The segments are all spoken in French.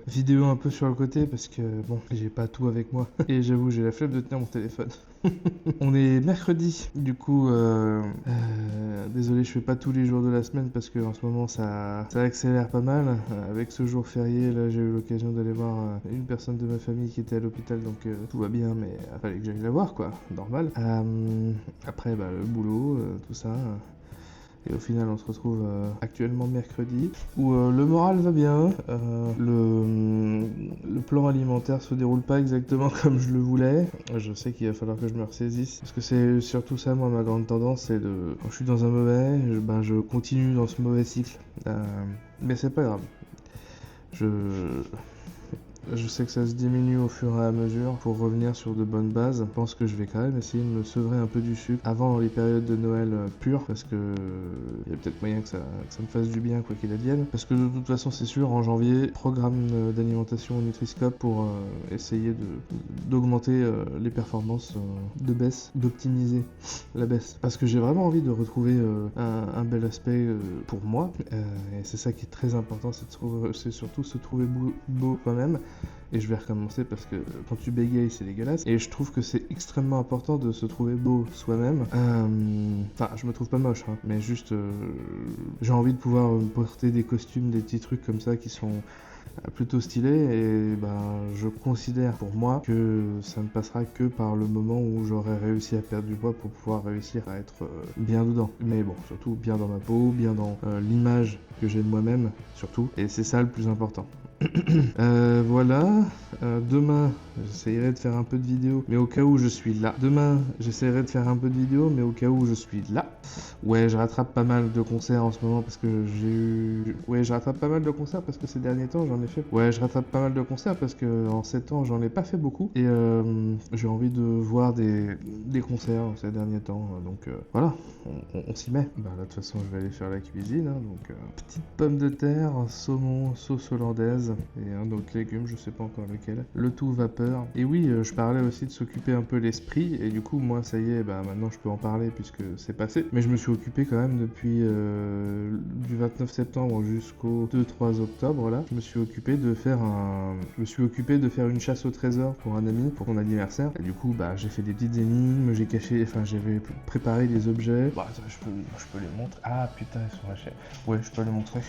Vidéo un peu sur le côté parce que bon, j'ai pas tout avec moi et j'avoue j'ai la flemme de tenir mon téléphone. On est mercredi, du coup, désolé, je fais pas tous les jours de la semaine parce que en ce moment ça accélère pas mal. Avec ce jour férié, là, j'ai eu l'occasion d'aller voir une personne de ma famille qui était à l'hôpital, donc tout va bien, mais il fallait que j'aille la voir, quoi, normal. Après, bah, le boulot, tout ça. Et au final, on se retrouve actuellement mercredi, où le moral va bien, le plan alimentaire se déroule pas exactement comme je le voulais. Je sais qu'il va falloir que je me ressaisisse, parce que c'est surtout ça, moi, ma grande tendance, c'est de... Quand je suis dans un mauvais, je continue dans ce mauvais cycle. Mais c'est pas grave. Je... Je sais que ça se diminue au fur et à mesure pour revenir sur de bonnes bases. Je pense que je vais quand même essayer de me sevrer un peu du sucre avant les périodes de Noël pures parce que il y a peut-être moyen que ça me fasse du bien quoi qu'il advienne. Parce que de toute façon c'est sûr, en janvier, programme d'alimentation au Nutriscope pour essayer d'augmenter les performances de baisse, d'optimiser la baisse. Parce que j'ai vraiment envie de retrouver un bel aspect pour moi. Et c'est ça qui est très important, c'est surtout se trouver beau quand-même. Et je vais recommencer parce que quand tu bégayes, c'est dégueulasse. Et je trouve que c'est extrêmement important de se trouver beau soi-même. Enfin, je me trouve pas moche, hein, mais juste, j'ai envie de pouvoir porter des costumes, des petits trucs comme ça qui sont plutôt stylés. Et ben, je considère pour moi que ça ne passera que par le moment où j'aurai réussi à perdre du poids pour pouvoir réussir à être bien dedans. Mais bon, surtout bien dans ma peau, bien dans l'image que j'ai de moi-même, surtout. Et c'est ça le plus important. Voilà, demain j'essaierai de faire un peu de vidéo, mais au cas où je suis là. Demain j'essaierai de faire un peu de vidéo, mais au cas où je suis là. Ouais, je rattrape pas mal de concerts en ce moment parce que j'ai eu... Ouais, je rattrape pas mal de concerts parce que ces derniers temps j'en ai fait... Ouais, je rattrape pas mal de concerts parce que en 7 ans j'en ai pas fait beaucoup. Et j'ai envie de voir des concerts ces derniers temps. Donc voilà, on s'y met. Bah là de toute façon je vais aller faire la cuisine. Hein, donc petite pomme de terre, saumon, sauce hollandaise et un autre légume, je sais pas encore lequel. Le tout vapeur. Et oui, je parlais aussi de s'occuper un peu l'esprit. Et du coup moi ça y est, bah maintenant je peux en parler puisque c'est passé. Mais je me suis occupé quand même depuis du 29 septembre jusqu'au 2-3 octobre là. Je me suis occupé de faire une chasse au trésor pour un ami pour son anniversaire. Et du coup bah j'ai fait des petites énigmes, j'ai caché, enfin j'avais préparé des objets. Bah attends, je peux les montrer. Ah putain ils sont lâchés. Ouais je peux les montrer.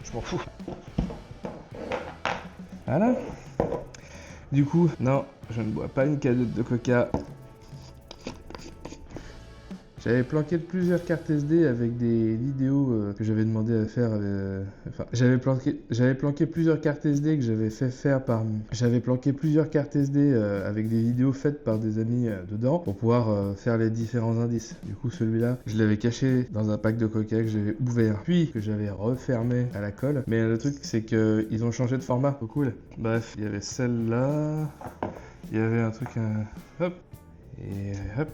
Je m'en fous. Voilà. Du coup, non, je ne bois pas une canette de coca. J'avais planqué plusieurs cartes SD avec des vidéos que j'avais demandé à faire. Enfin, j'avais planqué plusieurs cartes SD que j'avais fait faire par. J'avais planqué plusieurs cartes SD avec des vidéos faites par des amis dedans pour pouvoir faire les différents indices. Du coup, celui-là, je l'avais caché dans un pack de coca que j'avais ouvert, puis que j'avais refermé à la colle. Mais le truc, c'est que ils ont changé de format. Trop cool. Bref, il y avait celle-là. Il y avait un truc. Hop. Et hop.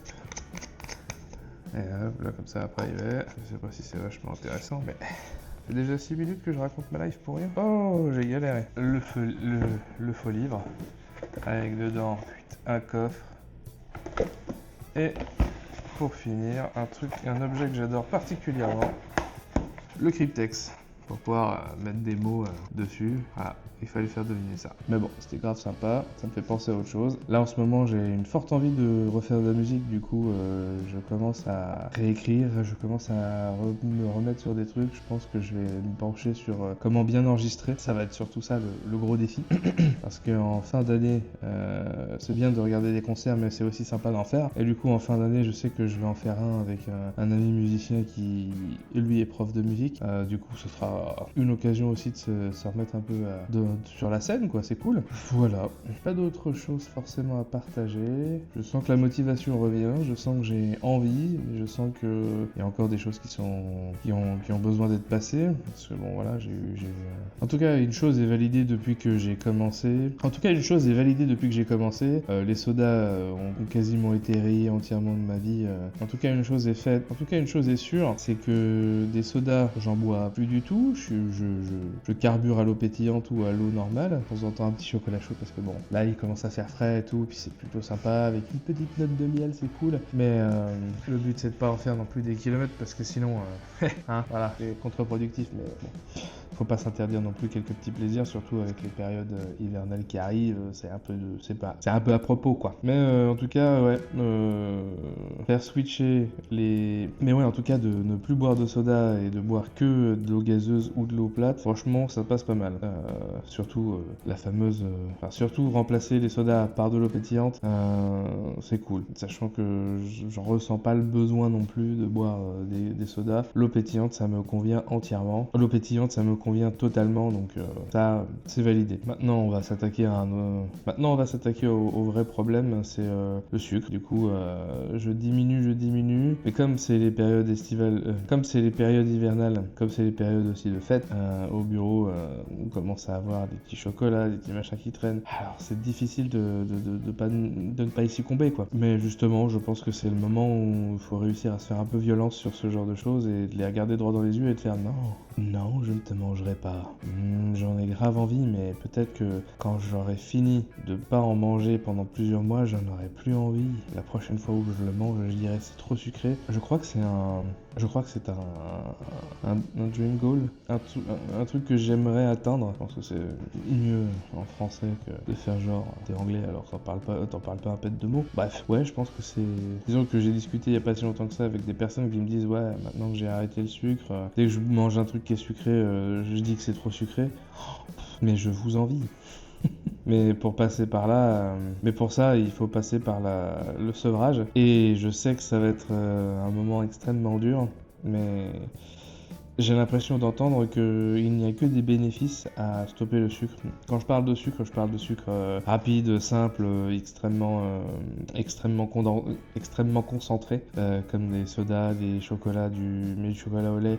Et hop, là comme ça après il est. Je sais pas si c'est vachement intéressant, mais c'est déjà 6 minutes que je raconte ma life pour rien. Oh, j'ai galéré. Le faux livre, avec dedans un coffre. Et pour finir, un objet que j'adore particulièrement, le cryptex. Pour pouvoir mettre des mots dessus. Voilà, il fallait faire deviner ça. Mais bon, c'était grave sympa, ça me fait penser à autre chose. Là en ce moment j'ai une forte envie de refaire de la musique, du coup je commence à réécrire, je commence à me remettre sur des trucs. Je pense que je vais me pencher sur comment bien enregistrer. Ça va être surtout ça le gros défi. Parce qu'en fin d'année, c'est bien de regarder des concerts, mais c'est aussi sympa d'en faire. Et du coup en fin d'année, je sais que je vais en faire un avec un ami musicien qui lui est prof de musique. Du coup ce sera une occasion aussi de se remettre un peu sur la scène, quoi, c'est cool. Voilà, pas d'autre chose forcément à partager. Je sens que la motivation revient, je sens que j'ai envie, mais je sens qu'il y a encore des choses qui ont besoin d'être passées. Parce que bon, voilà, j'ai eu... En tout cas, une chose est validée depuis que j'ai commencé. Les sodas ont quasiment été rayés entièrement de ma vie. En tout cas, une chose est faite. En tout cas, une chose est sûre, c'est que des sodas, j'en bois plus du tout. tout. Je carbure à l'eau pétillante ou à l'eau normale. De temps en temps un petit chocolat chaud parce que bon, là il commence à faire frais et tout, puis c'est plutôt sympa avec une petite note de miel, c'est cool. Mais le but c'est de pas en faire non plus des kilomètres parce que sinon, hein, voilà, c'est contre-productif. Mais bon, faut pas s'interdire non plus quelques petits plaisirs, surtout avec les périodes hivernales qui arrivent. C'est un peu à propos quoi. Mais en tout cas, ouais, faire switcher les. Mais ouais, en tout cas, de ne plus boire de soda et de boire que de l'eau gazeuse ou de l'eau plate, franchement, ça passe pas mal. Surtout la fameuse. Surtout remplacer les sodas par de l'eau pétillante, c'est cool. Sachant que j'en ressens pas le besoin non plus de boire des sodas. L'eau pétillante, ça me convient entièrement. L'eau pétillante, ça me convient totalement, donc ça, c'est validé. Maintenant, on va s'attaquer au vrai problème, c'est le sucre. Du coup, je diminue. Mais comme c'est les périodes estivales, comme c'est les périodes hivernales, comme c'est les périodes aussi de fête, au bureau, on commence à avoir des petits chocolats, des petits machins qui traînent. Alors, c'est difficile de ne pas y succomber, quoi. Mais justement, je pense que c'est le moment où il faut réussir à se faire un peu violence sur ce genre de choses et de les regarder droit dans les yeux et de faire non, je ne te mangerai pas. J'en ai grave envie, mais peut-être que quand j'aurai fini de pas en manger pendant plusieurs mois, j'en aurai plus envie. La prochaine fois où je le mange, je dirais c'est trop sucré. Je crois que c'est un dream goal, un truc que j'aimerais atteindre. Je pense que c'est mieux en français que de faire genre t'es anglais alors t'en parles pas un pet de mots. Bref, ouais, je pense que c'est. Disons que j'ai discuté il y a pas si longtemps que ça avec des personnes qui me disent ouais, maintenant que j'ai arrêté le sucre, dès que je mange un truc qui est sucré, je dis que c'est trop sucré. Mais je vous envie. Mais pour passer par là, mais pour ça, il faut passer par le sevrage. Et je sais que ça va être un moment extrêmement dur, mais j'ai l'impression d'entendre qu'il n'y a que des bénéfices à stopper le sucre. Quand je parle de sucre rapide, simple, extrêmement concentré, comme des sodas, des chocolats, du chocolat au lait,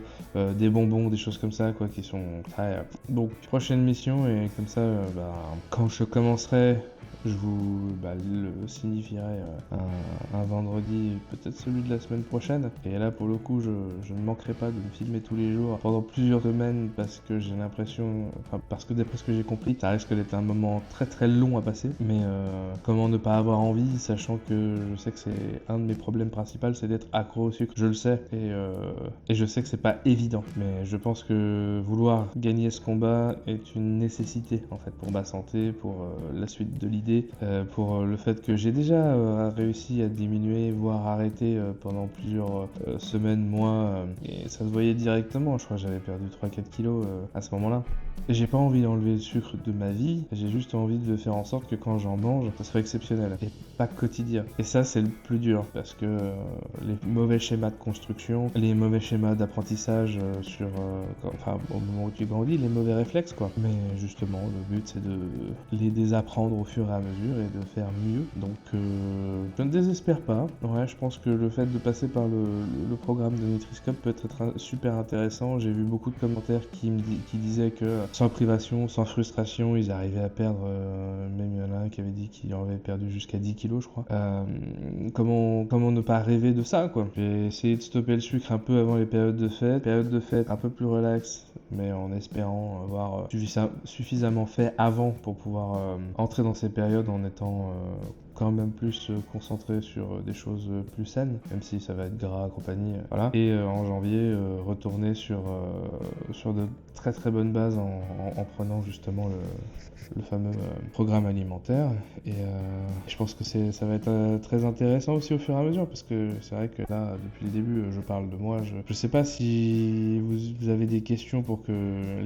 des bonbons, des choses comme ça, quoi, qui sont très. Donc, prochaine mission, et comme ça, quand je commencerai. Je vous le signifierai un vendredi, peut-être celui de la semaine prochaine. Et là, pour le coup, je ne manquerai pas de me filmer tous les jours pendant plusieurs semaines parce que j'ai l'impression, parce que d'après ce que j'ai compris, ça risque d'être un moment très très long à passer. Mais comment ne pas avoir envie, sachant que je sais que c'est un de mes problèmes principaux, c'est d'être accro au sucre. Je le sais et je sais que c'est pas évident. Mais je pense que vouloir gagner ce combat est une nécessité en fait pour ma santé, pour la suite de l'idée. Pour le fait que j'ai déjà réussi à diminuer, voire arrêter pendant plusieurs semaines, mois, et ça se voyait directement. Je crois que j'avais perdu 3-4 kilos à ce moment-là. Et j'ai pas envie d'enlever le sucre de ma vie, j'ai juste envie de faire en sorte que quand j'en mange, ça soit exceptionnel et pas quotidien. Et ça, c'est le plus dur parce que les mauvais schémas de construction, les mauvais schémas d'apprentissage au moment où tu grandis, les mauvais réflexes, quoi. Mais justement, le but, c'est de les désapprendre au fur et à mesure et de faire mieux. Donc, je ne désespère pas. Ouais, je pense que le fait de passer par le programme de Nutri-Scope peut être super intéressant. J'ai vu beaucoup de commentaires qui disaient que sans privation, sans frustration, ils arrivaient à perdre, même il y en a un qui avait dit qu'il en avait perdu jusqu'à 10 kilos, je crois. Comment ne pas rêver de ça, quoi. J'ai essayé de stopper le sucre un peu avant les périodes de fête un peu plus relax, mais en espérant avoir suffisamment fait avant pour pouvoir entrer dans ces périodes en étant quand même plus concentré sur des choses plus saines, même si ça va être gras et compagnie, voilà. Et en janvier, retourner sur de très très bonnes bases en prenant justement le fameux programme alimentaire. Et je pense que ça va être très intéressant aussi au fur et à mesure, parce que c'est vrai que là, depuis le début, je parle de moi. Je sais pas si vous avez des questions pour que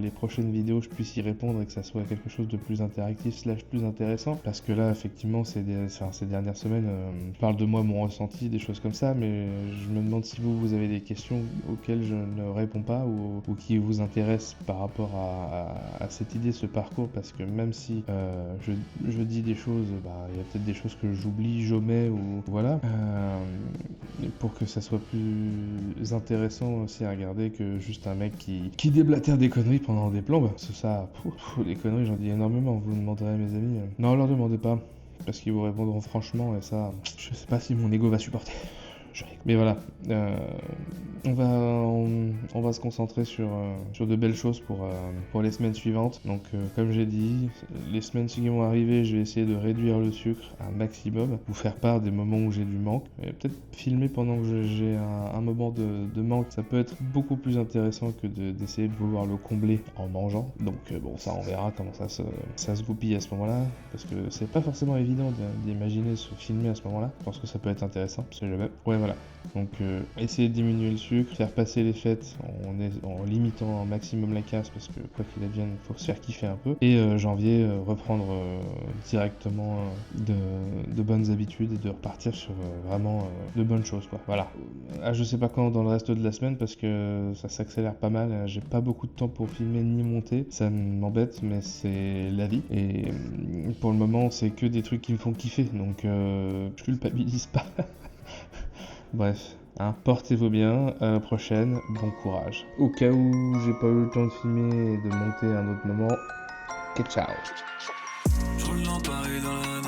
les prochaines vidéos, je puisse y répondre et que ça soit quelque chose de plus interactif / plus intéressant. Parce que là, effectivement, ces dernières semaines, je parle de moi, mon ressenti, des choses comme ça, mais je me demande si vous avez des questions auxquelles je ne réponds pas ou qui vous intéressent par rapport à cette idée, ce parcours, parce que même si je dis des choses, il y a peut-être des choses que j'oublie, j'omets ou voilà, pour que ça soit plus intéressant aussi à regarder que juste un mec qui déblatère des conneries pendant des plombes. Parce que ça, les conneries, j'en dis énormément, vous demanderez à mes amis. Non, leur demandez pas, parce qu'ils vous répondront franchement, et ça, je sais pas si mon ego va supporter. je rigole. Mais voilà, on va se concentrer sur de belles choses pour les semaines suivantes. Donc comme j'ai dit, les semaines qui vont arriver, je vais essayer de réduire le sucre un maximum, vous faire part des moments où j'ai du manque, et peut-être filmer pendant que j'ai un moment de manque. Ça peut être beaucoup plus intéressant que d'essayer de vouloir le combler en mangeant. Donc bon, ça on verra comment ça se goupille à ce moment-là, parce que c'est pas forcément évident d'imaginer se filmer à ce moment-là. Je pense que ça peut être intéressant, si jamais. Ouais, voilà. Donc essayer de diminuer le sucre, faire passer les fêtes en limitant un maximum la casse, parce que quoi qu'il advienne, il faut se faire kiffer un peu. Et janvier, reprendre directement de bonnes habitudes et de repartir sur vraiment de bonnes choses, quoi. Voilà. Je sais pas quand dans le reste de la semaine, parce que ça s'accélère pas mal. J'ai pas beaucoup de temps pour filmer ni monter. Ça m'embête, mais c'est la vie. Et pour le moment, c'est que des trucs qui me font kiffer, donc je culpabilise pas. Bref, hein, portez-vous bien, à la prochaine, bon courage. Au cas où j'ai pas eu le temps de filmer et de monter à un autre moment, ciao. Je roule dans Paris dans la